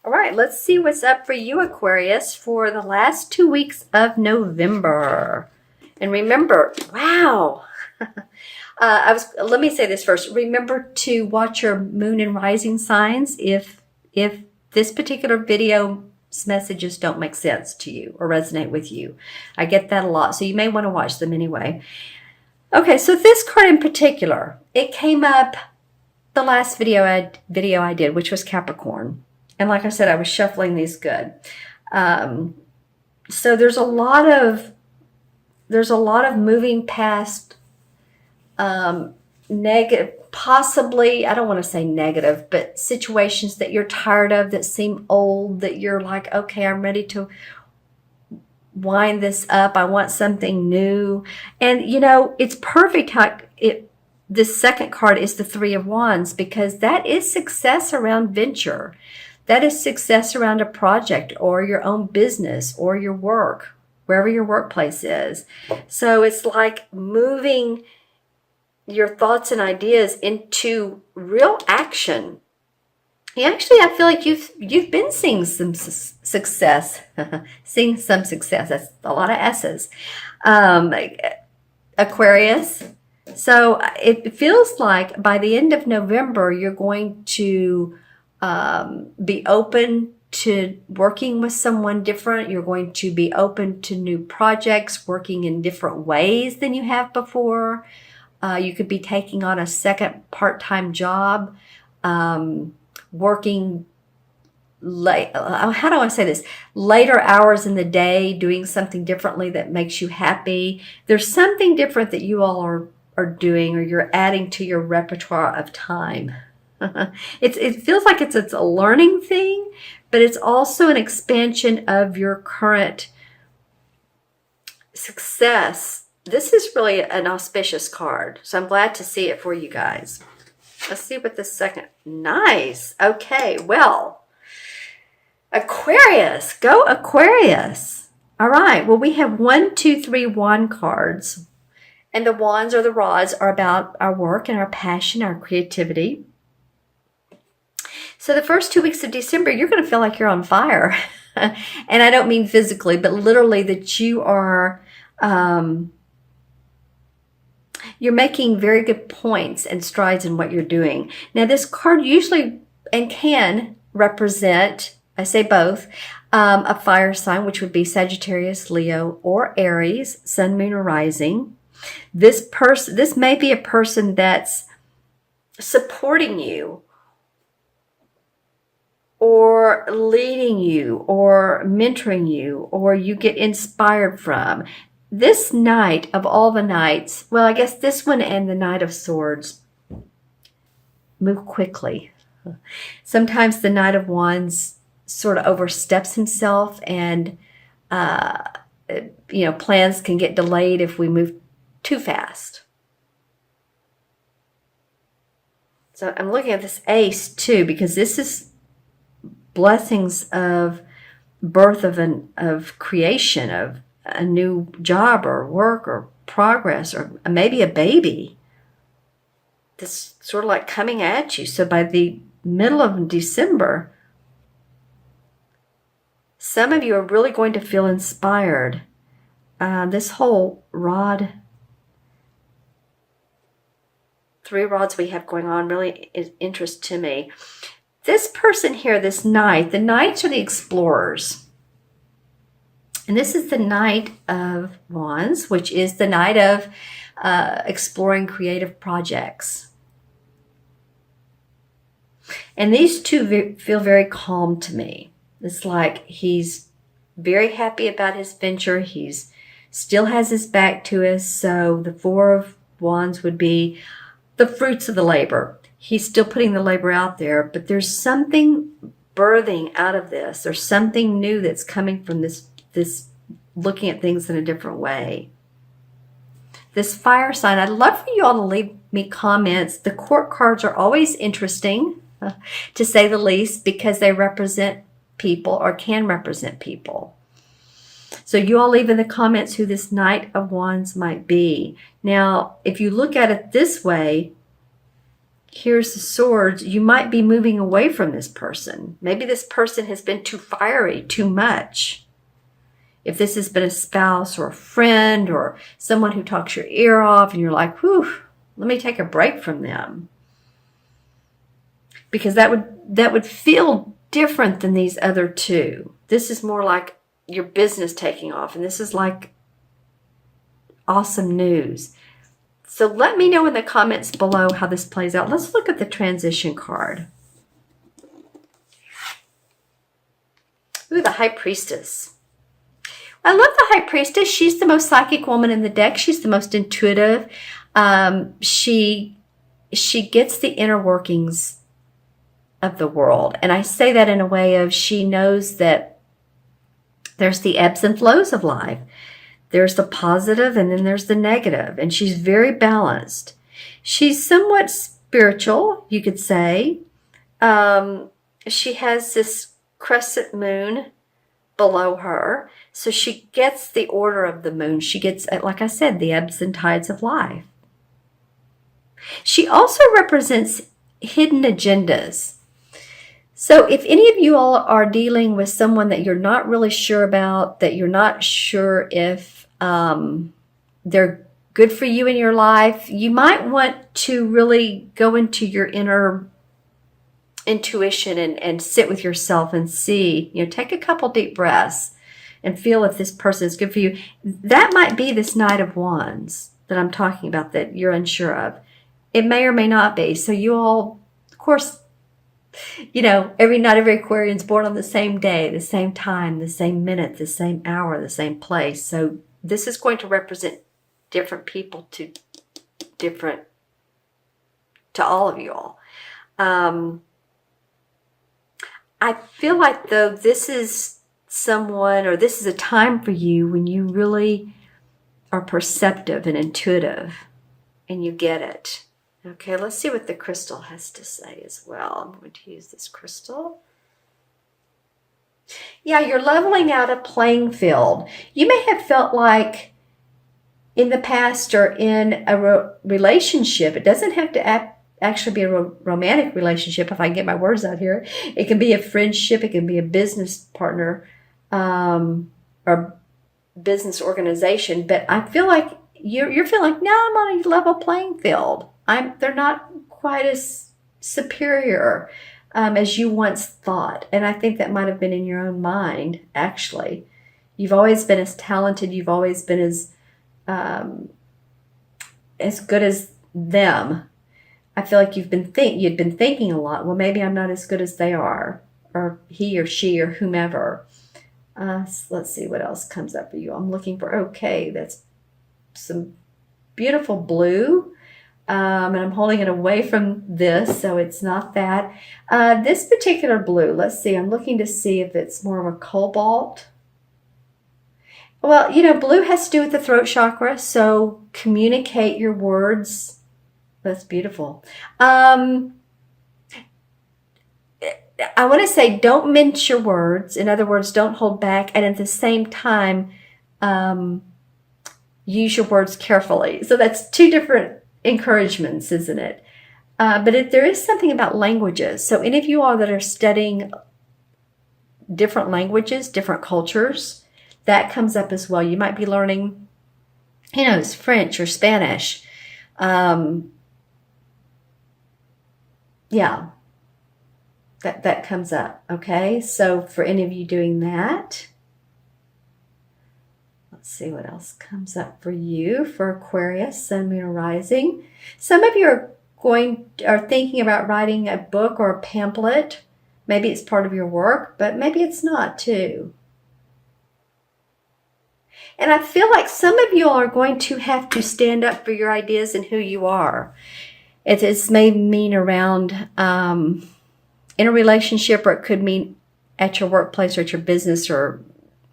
All right, let's see what's up for you, Aquarius, for the last 2 weeks of November. And remember, wow. Let me say this first. Remember to watch your moon and rising signs if this particular video's messages don't make sense to you or resonate with you. I get that a lot, so you may want to watch them anyway. Okay, so this card in particular, it came up the last video I did, which was Capricorn. And like I said, I was shuffling these good. So there's a lot of moving past negative, possibly, I don't want to say negative, but situations that you're tired of that seem old, that you're like, okay, I'm ready to wind this up. I want something new. And you know, it's perfect how this second card is the Three of Wands, because that is success around venture. That is success around a project or your own business or your work, wherever your workplace is. So it's like moving your thoughts and ideas into real action. Actually, I feel like you've been seeing some success. Seeing some success. That's a lot of S's. Aquarius. So it feels like by the end of November, you're going to be open to working with someone different. You're going to be open to new projects, working in different ways than you have before. You could be taking on a second part-time job, working late. How do I say this? Later hours in the day, doing something differently that makes you happy. There's something different that you all are doing, or you're adding to your repertoire of time. It feels like it's a learning thing, but it's also an expansion of your current success. This is really an auspicious card, so I'm glad to see it for you guys. Let's see what the second. Nice. Okay, well, Aquarius. Go Aquarius. All right. Well, we have 1, 2, 3 wand cards. And the wands or the rods are about our work and our passion, our creativity. So the first 2 weeks of December, you're going to feel like you're on fire. And I don't mean physically, but literally that you are... you're making very good points and strides in what you're doing. Now, this card usually and can represent, I say both, a fire sign, which would be Sagittarius, Leo, or Aries, Sun, Moon, or Rising. This may be a person that's supporting you, or leading you, or mentoring you, or you get inspired from. This night of all the nights, well, I guess this one and the Knight of Swords move quickly. Sometimes the Knight of Wands sort of oversteps himself, and plans can get delayed if we move too fast. So I'm looking at this Ace too, because this is blessings of birth of creation, of a new job or work or progress, or maybe a baby that's sort of like coming at you. So by the middle of December, some of you are really going to feel inspired. This whole rod, 3 rods we have going on, really is interest to me. This person here, this knight, the knights are the explorers. And this is the Knight of Wands, which is the night of exploring creative projects. And these two feel very calm to me. It's like he's very happy about his venture. He's still has his back to us. So the 4 of Wands would be the fruits of the labor. He's still putting the labor out there, but there's something birthing out of this. There's something new that's coming from this looking at things in a different way. This fire sign, I'd love for you all to leave me comments. The court cards are always interesting, to say the least, because they represent people or can represent people. So you all leave in the comments who this Knight of Wands might be. Now, if you look at it this way, here's the swords. You might be moving away from this person. Maybe this person has been too fiery, too much. If this has been a spouse or a friend or someone who talks your ear off and you're like, whew, let me take a break from them. Because that would feel different than these other two. This is more like your business taking off, and this is like awesome news. So let me know in the comments below how this plays out. Let's look at the transition card. Ooh, the High Priestess. I love the High Priestess. She's the most psychic woman in the deck. She's the most intuitive. She gets the inner workings of the world. And I say that in a way of she knows that there's the ebbs and flows of life. There's the positive and then there's the negative. And she's very balanced. She's somewhat spiritual, you could say. She has this crescent moon below her. So she gets the order of the moon. She gets, like I said, the ebbs and tides of life. She also represents hidden agendas. So if any of you all are dealing with someone that you're not really sure about, that you're not sure if they're good for you in your life, you might want to really go into your inner intuition and sit with yourself and see, take a couple deep breaths and feel if this person is good for you. That might be this Knight of Wands that I'm talking about that you're unsure of. It may or may not be. So you all, of course, not every Aquarian's born on the same day, the same time, the same minute, the same hour, the same place. So this is going to represent different people to all of you all. I feel like, though, this is someone, or this is a time for you when you really are perceptive and intuitive and you get it. Okay, let's see what the crystal has to say as well. I'm going to use this crystal. Yeah, you're leveling out a playing field. You may have felt like in the past or in a relationship, it doesn't have to actually be a romantic relationship, if I can get my words out here. It can be a friendship, it can be a business partner, or business organization. But I feel like you're feeling like, now I'm on a level playing field. They're not quite as superior as you once thought. And I think that might have been in your own mind, actually. You've always been as talented. You've always been as good as them. I feel like you'd been thinking a lot. Well, maybe I'm not as good as they are, or he or she or whomever. Let's see what else comes up for you. I'm looking for, okay, that's some beautiful blue. And I'm holding it away from this, so it's not that. This particular blue, let's see, I'm looking to see if it's more of a cobalt. Well, blue has to do with the throat chakra, so communicate your words. That's beautiful. I want to say don't mince your words. In other words, don't hold back. And at the same time, use your words carefully. So that's two different encouragements, isn't it? But there is something about languages. So any of you all that are studying different languages, different cultures, that comes up as well. You might be learning, it's French or Spanish. Yeah, that comes up. Okay, so for any of you doing that, let's see what else comes up for you for Aquarius, Sun, Moon, or Rising. Some of you are thinking about writing a book or a pamphlet. Maybe it's part of your work, but maybe it's not too. And I feel like some of you are going to have to stand up for your ideas and who you are. It may mean around in a relationship, or it could mean at your workplace or at your business, or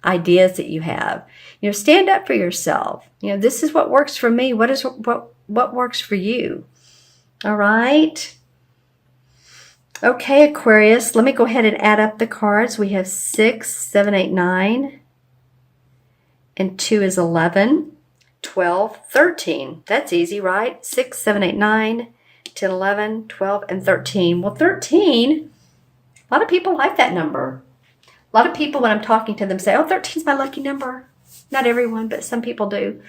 ideas that you have. Stand up for yourself. This is what works for me. What works for you? All right. Okay, Aquarius, let me go ahead and add up the cards. We have 6, 7, 8, 9, and 2 is 11, 12, 13. That's easy, right? 6, 7, 8, 9, 8, 10, 11, 12, and 13. Well, 13, a lot of people like that number. A lot of people, when I'm talking to them, say, oh, 13 is my lucky number. Not everyone, but some people do.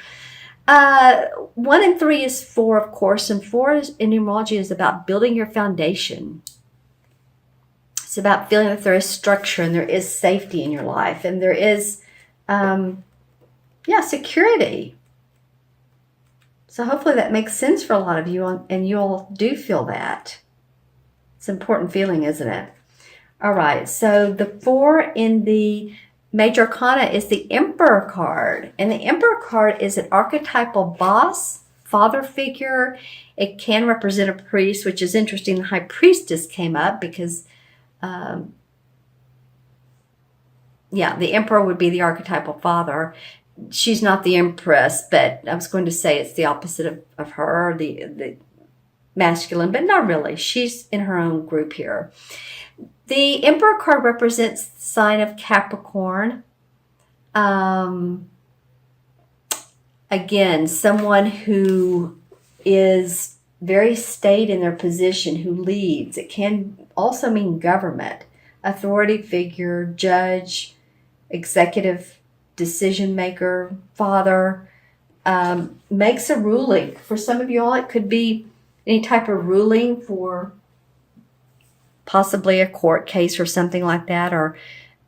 1 and 3 is 4, of course, and 4 in numerology is about building your foundation. It's about feeling that there is structure and there is safety in your life, and there is, security. So hopefully that makes sense for a lot of you, and you all do feel that. It's an important feeling, isn't it? All right, so the 4 in the Major Arcana is the Emperor card. And the Emperor card is an archetypal boss, father figure. It can represent a priest, which is interesting. The High Priestess came up because, the Emperor would be the archetypal father. She's not the Empress, but I was going to say it's the opposite of her, the masculine, but not really. She's in her own group here. The Emperor card represents the sign of Capricorn. Again, someone who is very staid in their position, who leads. It can also mean government, authority figure, judge, executive decision maker, father, makes a ruling. For some of you all, it could be any type of ruling for possibly a court case or something like that, or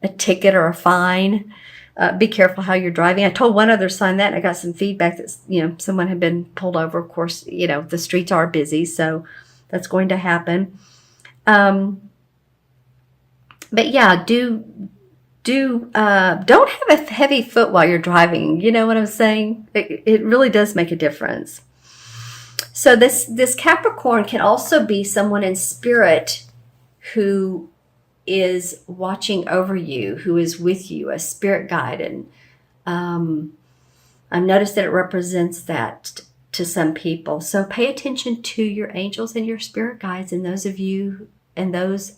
a ticket or a fine. Be careful how you're driving. I told one other sign that, and I got some feedback that, someone had been pulled over. Of course, the streets are busy, so that's going to happen. But yeah, don't have a heavy foot while you're driving. You know what I'm saying? It really does make a difference. So this Capricorn can also be someone in spirit who is watching over you, who is with you, a spirit guide. And I've noticed that it represents that to some people. So pay attention to your angels and your spirit guides, and those of you and those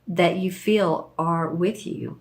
that you feel are with you.